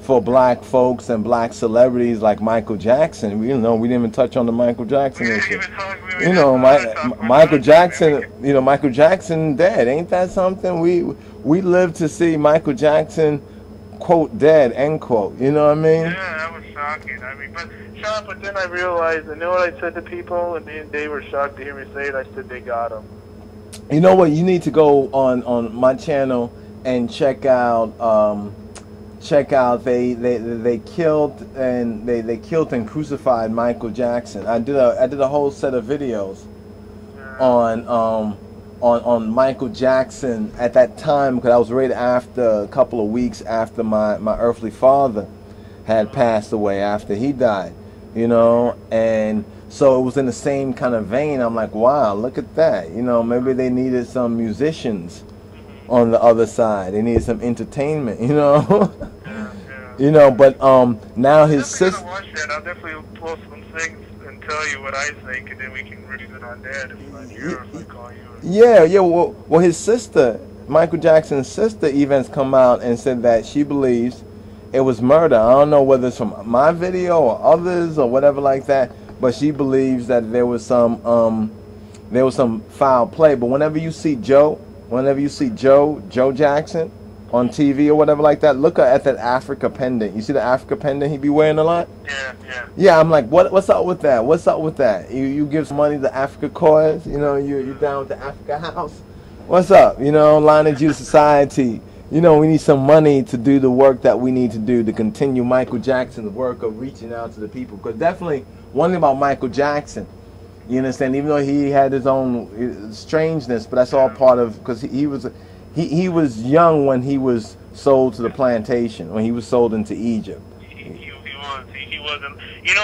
for black folks and black celebrities like Michael Jackson. We didn't even touch on the Michael Jackson issue. Michael Jackson, Michael Jackson dead. Ain't that something? We live to see Michael Jackson, quote, dead, end quote. You know what I mean? Yeah, that was shocking. I mean, but then I realized, I know what I said to people, and they were shocked to hear me say it. I said they got him. You know what? You need to go on my channel and check out they killed and crucified Michael Jackson. I did a whole set of videos on Michael Jackson at that time, because I was right after, a couple of weeks after my earthly father had passed away, after he died, and so it was in the same kind of vein. I'm like, wow, look at that. Maybe they needed some musicians on the other side. They needed some entertainment, But now his sister. I'll definitely post some things and tell you what I think, and then we can reason on that if I'm here, if I call you. Yeah. Well, his sister, Michael Jackson's sister, even has come out and said that she believes it was murder. I don't know whether it's from my video or others or whatever like that, but she believes that there was some foul play. But whenever you see Joe Jackson on TV or whatever like that, look at that Africa pendant. You see the Africa pendant he be wearing a lot? Yeah, I'm like, what's up with that? What's up with that? You give some money to Africa cause, you're down with the Africa House. What's up? Line of Judah Society. We need some money to do the work that we need to do to continue Michael Jackson's work of reaching out to the people. Because definitely, one thing about Michael Jackson, you understand, even though he had his own strangeness, but that's all part of, because he was young when he was sold to the plantation, when he was sold into Egypt. He wasn't.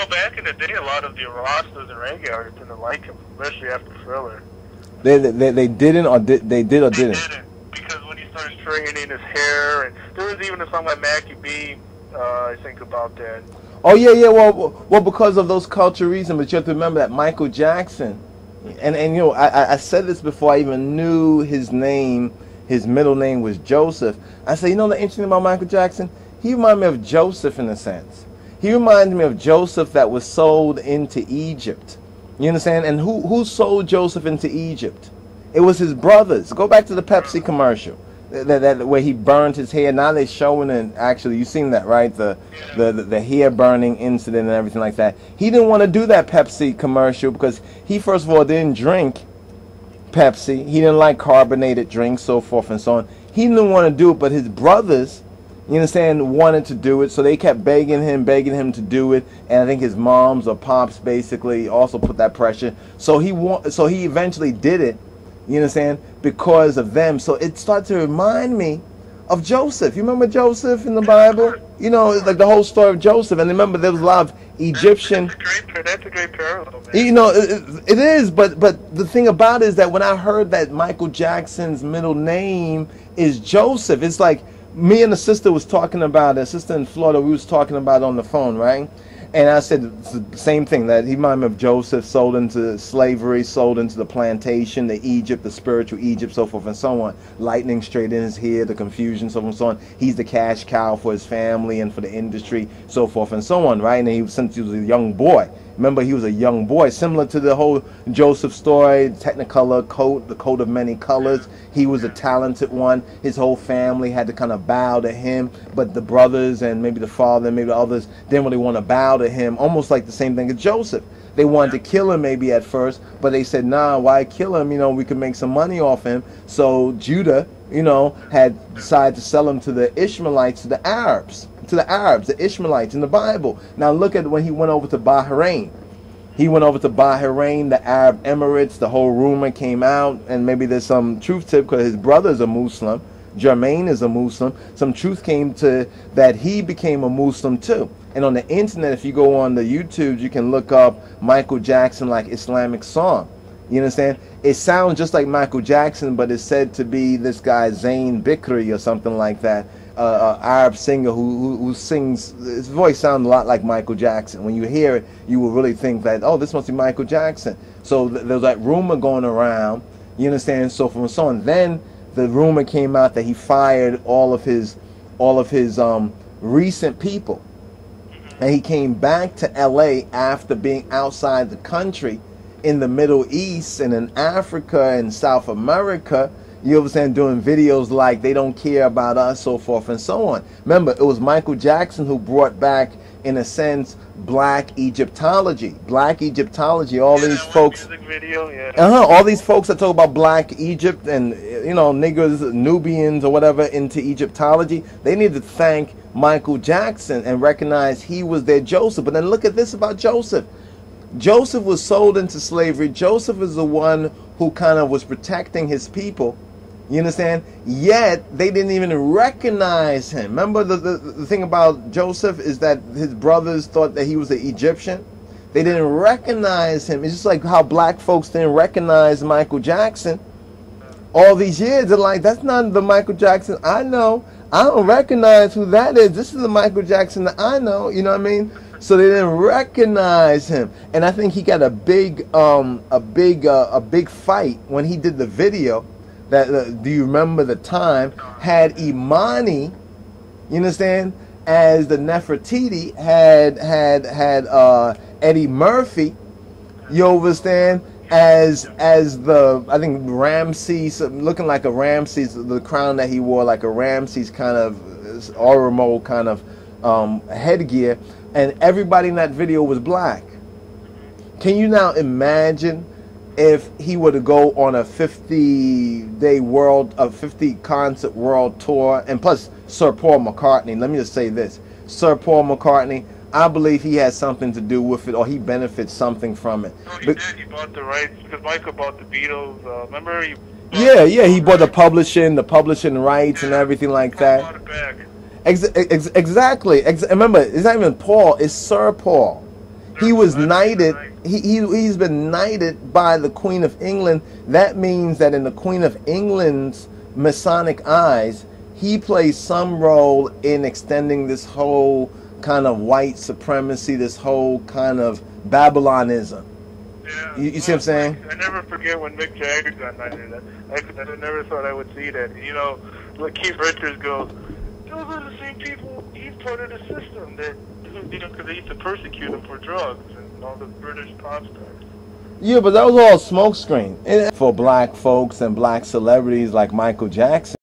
Back in the day, a lot of the Rastas and reggae artists didn't like him, especially after Thriller. They didn't, or didn't? They didn't, because when he started stringing in his hair, and there was even a song by Mackie B, I think, about that. Oh yeah. Well, because of those cultural reasons. But you have to remember that Michael Jackson, and I said this before I even knew his name. His middle name was Joseph. I said, the interesting thing about Michael Jackson, he reminded me of Joseph in a sense. He reminded me of Joseph that was sold into Egypt. You understand? And who sold Joseph into Egypt? It was his brothers. Go back to the Pepsi commercial. That where he burned his hair. Now they're showing it. Actually, you've seen that, right? The hair burning incident and everything like that. He didn't want to do that Pepsi commercial because he, first of all, didn't drink Pepsi. He didn't like carbonated drinks, so forth and so on. He didn't want to do it, but his brothers, you understand, wanted to do it, so they kept begging him to do it. And I think his moms or pops basically also put that pressure. So he eventually did it. You understand? Because of them. So it started to remind me of Joseph. You remember Joseph in the Bible? It's like the whole story of Joseph. And remember, there was a lot of Egyptian. That's a great parallel, man. It is. But the thing about it is that when I heard that Michael Jackson's middle name is Joseph, it's like me and the sister was talking about it. A sister in Florida, we was talking about it on the phone, right? And I said it's the same thing, that he reminded me of Joseph, sold into slavery, sold into the plantation, the Egypt, the spiritual Egypt, so forth and so on. Lightning straight in his hair, the confusion, so forth and so on. He's the cash cow for his family and for the industry, so forth and so on, right? And since he was a young boy. Remember, he was a young boy, similar to the whole Joseph story, Technicolor coat, the coat of many colors. He was a talented one. His whole family had to kind of bow to him, but the brothers and maybe the father and maybe the others didn't really want to bow to him, almost like the same thing as Joseph. They wanted to kill him maybe at first, but they said, nah, why kill him? We could make some money off him. So Judah, had decided to sell him to the Ishmaelites, to the Arabs, the Ishmaelites in the Bible. Now look at when he went over to Bahrain. He went over to Bahrain, the Arab Emirates. The whole rumor came out, and maybe there's some truth to it because his brother's a Muslim. Jermaine is a Muslim. Some truth came to that he became a Muslim too. And on the internet, if you go on the YouTube, you can look up Michael Jackson like Islamic song. You understand? It sounds just like Michael Jackson, but it's said to be this guy Zayn Bikri or something like that, Arab singer who sings. His voice sounds a lot like Michael Jackson. When you hear it, you will really think that, oh, this must be Michael Jackson. So there's that rumor going around. You understand? So forth and so on. Then the rumor came out that he fired all of his recent people. And he came back to LA after being outside the country in the Middle East and in Africa and South America, you know what I'm saying, doing videos like they don't care about us, so forth and so on. Remember, it was Michael Jackson who brought back, in a sense, black Egyptology. Black Egyptology, all these folks. Music video, yeah. All these folks that talk about black Egypt and, you know, niggers, Nubians or whatever into Egyptology, they need to thank Michael Jackson and recognize he was their Joseph. But then look at this about Joseph. Joseph was sold into slavery. Joseph is the one who kind of was protecting his people. You understand? Yet they didn't even recognize him. Remember the thing about Joseph is that his brothers thought that he was an Egyptian. They didn't recognize him. It's just like how black folks didn't recognize Michael Jackson all these years. They're like, that's not the Michael Jackson I know. I don't recognize who that is. This is the Michael Jackson that I know. You know what I mean? So they didn't recognize him, and I think he got a big fight when he did the video. That do you remember the time had Imani, you understand, as the Nefertiti, had Eddie Murphy, you understand, as the, I think, Ramses, looking like a Ramses, the crown that he wore, like a Ramses kind of Oromo kind of headgear, and everybody in that video was black. Can you now imagine if he were to go on a 50-day world, a 50-concert world tour, and plus Sir Paul McCartney? Let me just say this. Sir Paul McCartney, I believe he has something to do with it, or he benefits something from it. No, he did. He bought the rights, because Michael bought the Beatles. Remember? He bought the publishing rights, and everything like that. Bought it back. Exactly. Remember, it's not even Paul, it's Sir Paul. He was knighted. He's been knighted by the Queen of England. That means that in the Queen of England's Masonic eyes, he plays some role in extending this whole kind of white supremacy, this whole kind of Babylonism. Yeah, you see what I'm saying? I never forget when Mick Jagger got knighted. I never thought I would see that. You know, like Keith Richards goes, those are the same people. He's part of the system that, you know, because they used to persecute him for drugs and all the British pop stars. Yeah, but that was all smokescreen for black folks and black celebrities like Michael Jackson.